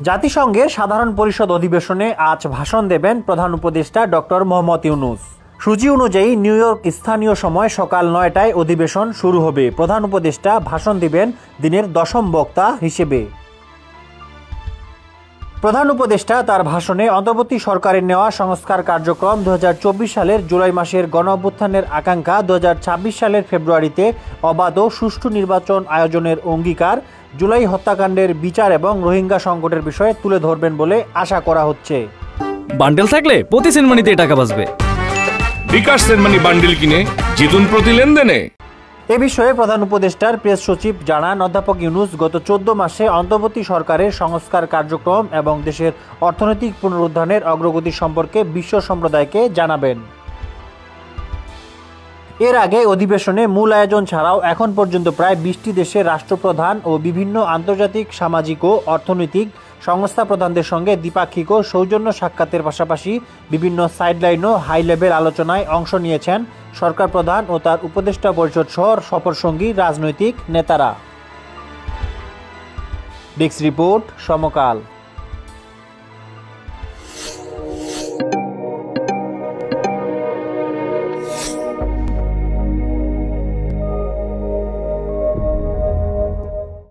জাতিসংঘের সাধারণ পরিষদ অধিবেশনে আজ ভাষণ দেবেন প্রধান উপদেষ্টা ডক্টর মোহাম্মদ ইউনূস। সূচি অনুযায়ী নিউ ইয়র্ক স্থানীয় সময় সকাল ৯টায় অধিবেশন শুরু হবে। প্রধান উপদেষ্টা ভাষণ দিবেন দিনের ১০ম বক্তা হিসেবে। প্রধান উপদেষ্টা তার ভাষণে অন্তর্বর্তী সরকারের নেওয়া সংস্কার কার্যক্রম ২০২৪ সালের জুলাই মাসের গণঅভ্যুত্থানের আকাঙ্ক্ষা, ২০২৬ সালের ফেব্রুয়ারিতে অবাধ ও সুষ্ঠু নির্বাচন আয়োজনের অঙ্গীকার, জুলাই হত্যাকাণ্ডের বিচার এবং রোহিঙ্গা সংকটের বিষয়ে তুলে ধরবেন বলে আশা করা হচ্ছে। বান্ডেল থাকলে প্রতি সেনমানিতে টাকা বাঁচবে। বিকাশ সেনমানি বান্ডেল কিনে জিতুন প্রতি লেনদেনে। এ বিষয়ে প্রধান উপদেষ্টার প্রেস সচিব জানান, অধ্যাপক ইউনূস গত ১৪ মাসে অন্তর্বর্তী সরকারের সংস্কার কার্যক্রম এবং দেশের অর্থনৈতিক পুনরুদ্ধারের অগ্রগতি সম্পর্কে বিশ্ব সম্প্রদায়কে জানাবেন। এর আগে অধিবেশনে মূল আয়োজন ছাড়াও এখন পর্যন্ত প্রায় ২০টি দেশের রাষ্ট্রপ্রধান ও বিভিন্ন আন্তর্জাতিক সামাজিক ও অর্থনৈতিক সংস্থা প্রধানদের সঙ্গে দ্বিপাক্ষিক ও সৌজন্য সাক্ষাতের পাশাপাশি বিভিন্ন সাইডলাইন ও হাই লেভেল আলোচনায় অংশ নিয়েছেন সরকার প্রধান ও তার উপদেষ্টা পরিষদ সহ সফরসঙ্গী রাজনৈতিক নেতারা। ডেস্ক রিপোর্ট, সমকাল।